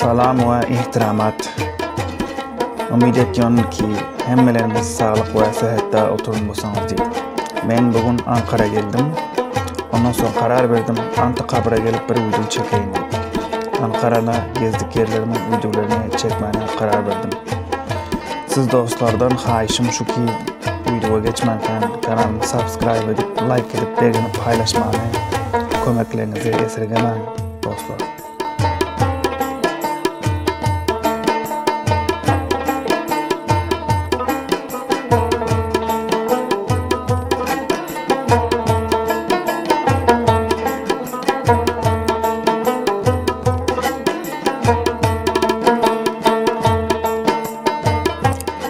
Salam ve ihtiromat. Umid etganki hammalarimiz sog'lik va sihatda o'tirib deydi. Men bugun Anqara geldim. Ondan sonra karar verdim. Antiqabr'a gelip bir video çekeyim. Anqara'da gezdik yerlerimin videolarını çekmeye karar verdim. Siz dostlardan xahişim şu ki videoya geçmeden kanalımı subscribe edip, like edip, beğenip paylaşmayı, kömeklerinizi esirgemeyin dostlar.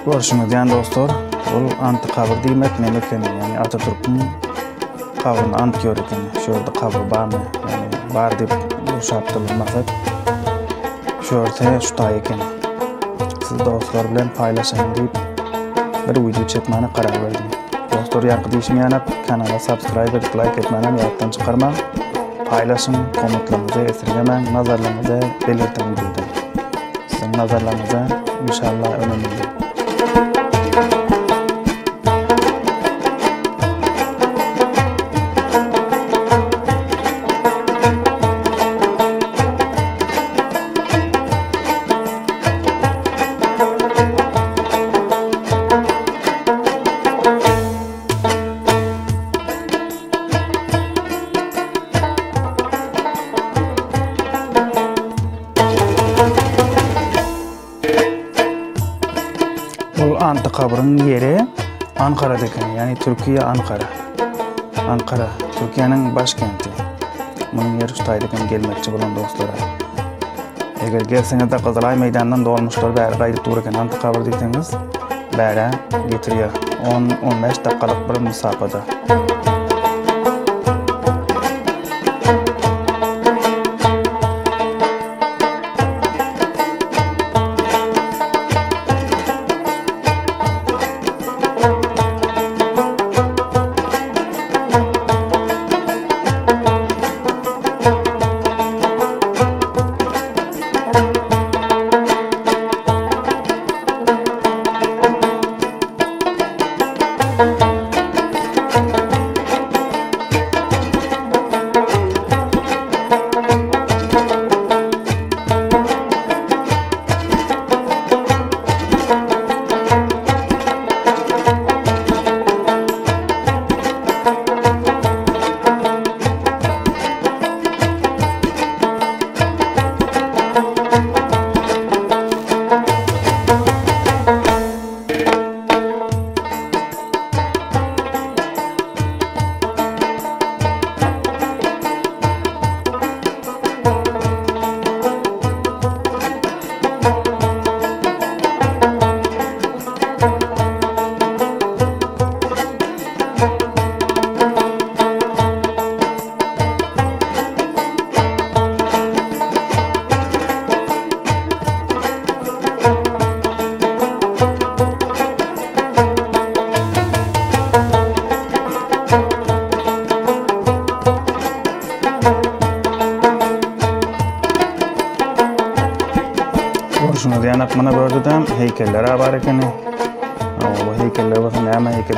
Görüşünüz yani dostlar, bu Antiqabr demek ne ekan? Yani Atatürk'ün qabrini antiyor ekan. Şurada qabr barmı? Yani bar deb ushaptirilmasa, şu yerda shuta ekan. Siz dostlar bilan paylaşayım deyip bir video çekmeni karar verdim. Dostlar yakıt işimi yanıp kanala subscribe edip like etmeni yattan çıkarmam. Paylaşın, komutlarınızı esirgemeyin, nazarlarınızı belirtin videoda. Sizin nazarlarınıza inşallah önemlidir. Antiqabr'ın yeri Ankara'da ekan, yani Türkiye Ankara. Ankara, Türkiye'nin başkenti. Bunun yeri şutaydı ekan, gelmekçi bolan dostlara. Eğer gelseniz de Kızılay meydanından dolmuşlar bäri gaýdyp dur ekan. Antiqabr diýseniz, bäri getirýär. 10-15 dakikalık bir mesafada. Şunu dayanıp bana gördüm heykeller var ekan. O heykeller bakın näme heykel.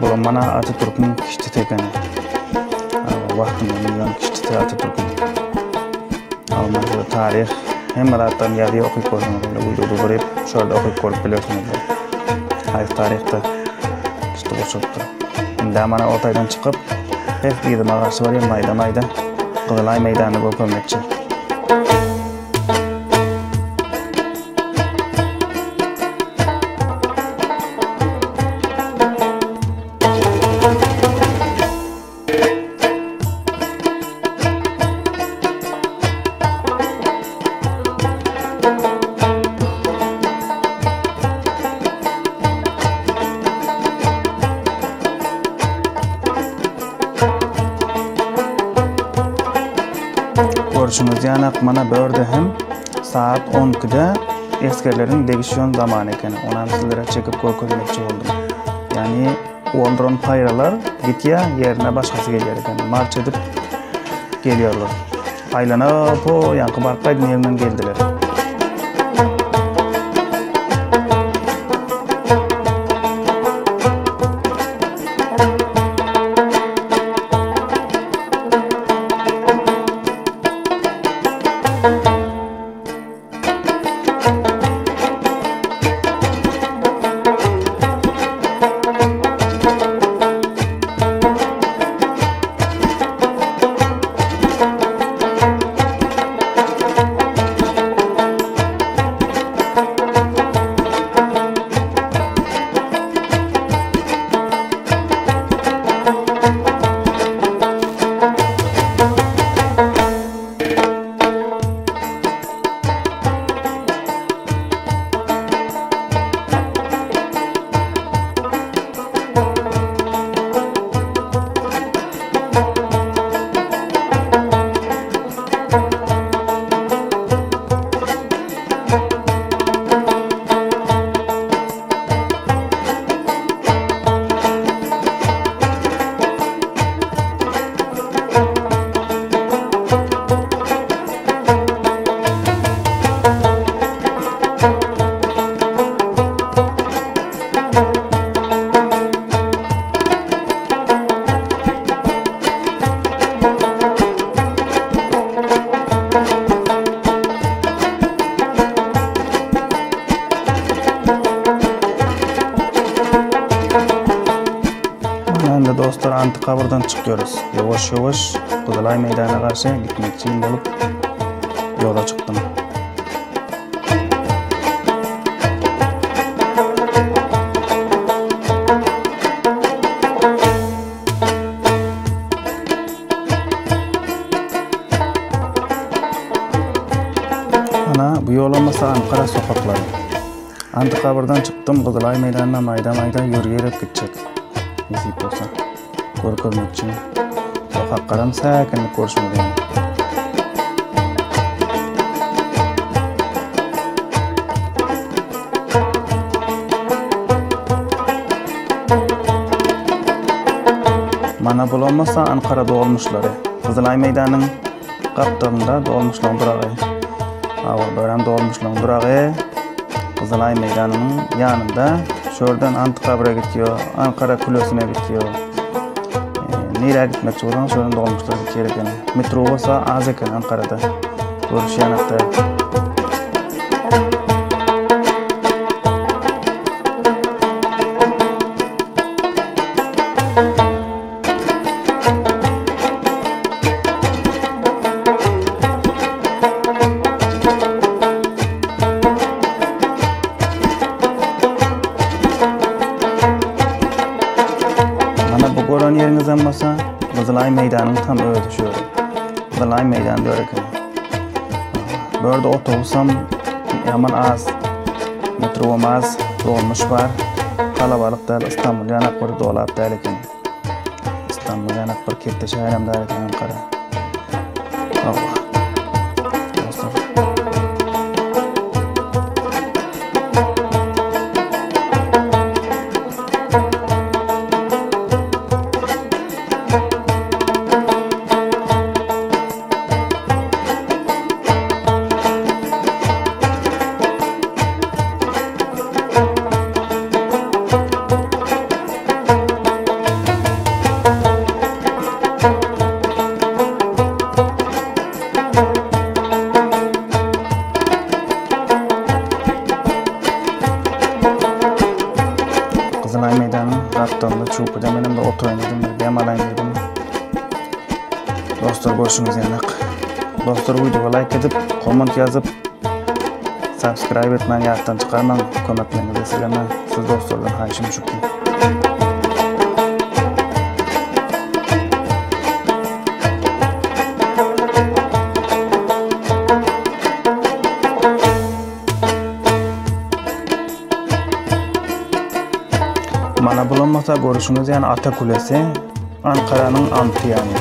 Bu bana Atatürk'ün kişti ekan. Vaktinde milyon kişti Atatürk'ün. Almanya'da tarih hem rahattan yazıyor okuyup koysanız böyle görüp şurada okuyup koyup biliyorsunuz. Hayır tarihte kişti koşuldu. Şimdi bana ortadan çıkıp hep bir mağarası var ya mayda Kızılay meydanı görmekçi. Görüşünüz yani mana börde hem saat 12'de askerlerin degişiyon zamanı ekan. Ondan sizlere çekip görkezmekçi oldum. Yani Wondron payralar gitya yerine başkası geliyor ekan. Marş edip geliyorlar. Aylanıp o yankı barkaydı yerinden geldiler. Dostlar, Antiqabrdan çıkıyoruz. Yavaş yavaş Kızılay Meydanı'na karşı gitmekçiyim olup yola çıktım. Ana bu yol olmasa Ankara sokakları. Antiqabrdan çıktım, Kızılay Meydanı'na mayda yürüyerek gidecek. Nasip olsa. Görmek için sokaklarım sakinlik görüşmedeyim. Mana bulamasa Ankara'da olmuşları. Kızılay Meydanı'nın kaptığında dolmuşluğun durağı. Ağırlarım dolmuşluğun durağı. Kızılay Meydanı'nın yanında. Şuradan Antiqabr'a gidiyor, Ankara Kulesi'ne gidiyor. Nereye gitmekçi olan şuradan dolmuşlar gerek yani. Metro olsa az eken Ankara'da. Görüş yanakta. Gören yeriniz olmasa Kızılay Meydanı'nın tam öyle şöyle. Kızılay Meydanı diyor ki. Böyle otobüsüm yaman az, metrom az, dolmuş var. Kalabalık değil, İstanbul yanakları dolap değil ekan. İstanbul yanakları katta şehrim değil ekan Ankara. Allah. Kızılay Meydanı'nın kaptanında çubuğda benim de oturayım dedim, demalayım dedim. Dostlar görüşürüz yanak. Dostlar videoya like edip, comment yazıp, subscribe etmeyi yattan çıkarman, komentlerinizi esirgemen. Siz dostlardan hayışım şükür. Mana bulanmasa görüşünüz yani Ata Kulesi, Ankara'nın antı yani.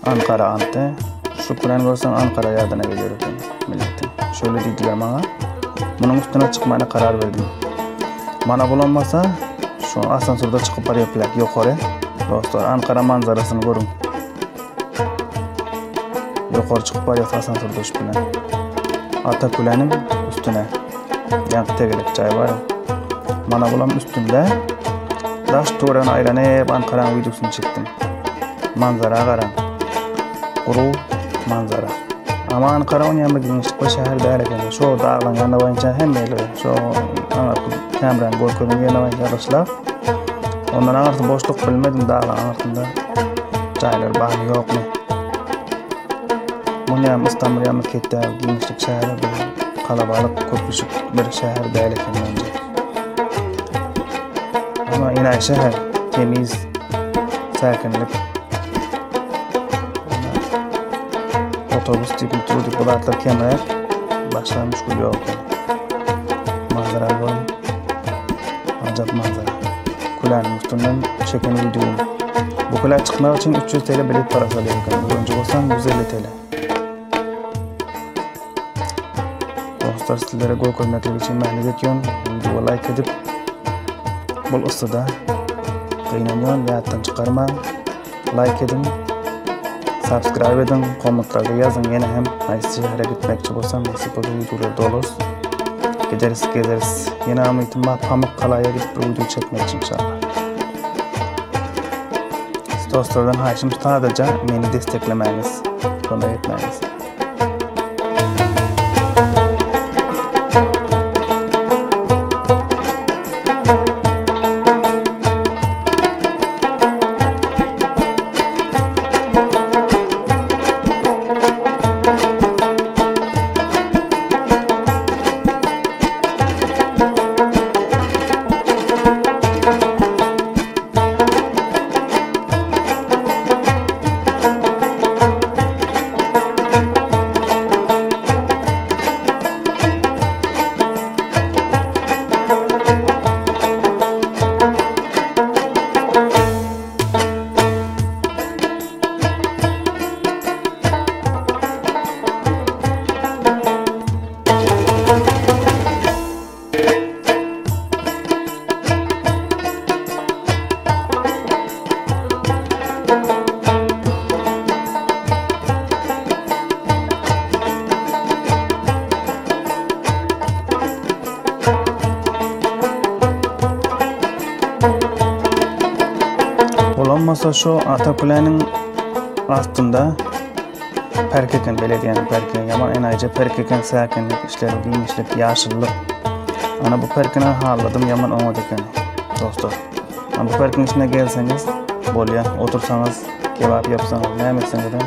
Ankara antı. Şu kulen görsen Ankara yadına geliyor milletin. Şöyle dediler bana. Bunun üstüne çıkmaya karar verdim. Mana bulanmasa şu asansörde çıkıp var yapılak yukarı. Dostlar Ankara manzarasını görün. Yukarı çıkıp var asansörde şu bilen. Ata Kule'nin üstüne. Yani tegelip çay var. Mana bulan üstünde. Daş tuğran aylanıp Ankara'nın videosunu çektim. Manzara qaran. Kuru manzara. Aman qarawun ýa-da gençlik we şäher däl eken. Şo daglanýanda boýunça hemmeleri şo kameran görkezmegä ýa-da ýaşlar. Ondan aňarty boşluk bilmedim daglan aňartynda. Jaýlar bary ýokmy? Munyam İstanbul ýa-da ketde gençlik şäher kalabalyk köpüşik bir şäher däl eken bence. Ama ýene şäher temiz, sakinlik. Otobüs tipi turdik bulatlar kemer, başka müşkül yok. Manzara var, acayip manzara. Kulanın üstünden çeken videom. Bu kula çıkmak için 300 TL bilet parası alıyor. Önce olsan 150 TL. Dostlar sizlere gol koymak için mahnet ediyorum. Videoya like edip bol ısıda kıynanıyorum, yattan çıkarma, like edin. Subscribe edin, komentlarda yazın. Yine hem aysi şehre gitmekçi bolsam nasip olur videolar dolur. Gezeriz. Yine amitim var, Pamukkale'ye gidip bir video çekmek için inşallah. Siz dostlardan haşim sadece beni desteklemeniz, konuda etmeniz. Olanmasa şu Atakule'nin astında perkeken belediyenin perkeken yaman enayca perkeken sakinlik işleri giymişlik yaşlılık. Ana bu perkene harladım yaman olmadı eken dostlar. Ana bu perkenin içine gelseniz bolya otursanız kebap yapsanız ne yemetseniz de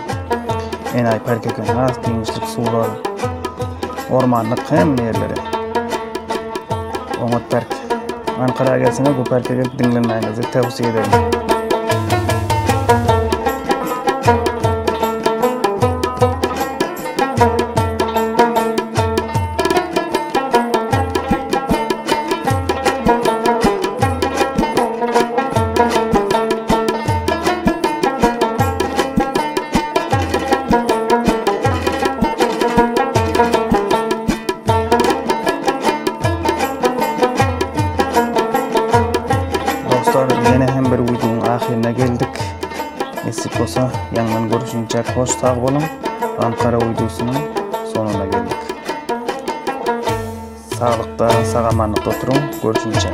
enay perkeken az giymişlik sular ormanlık hem yerleri. Omut perk. Ankara'ya gelseniz bu perkeke dinlenmenizi tavsiye ederim. Yine hem bir videonun ahirine geldik. Nasip olsa yandan görüşünce hoş sağ olun. Ankara videosunun sonuna geldik. Sağlıkta, sağamanlıkta oturun. Görüşünce.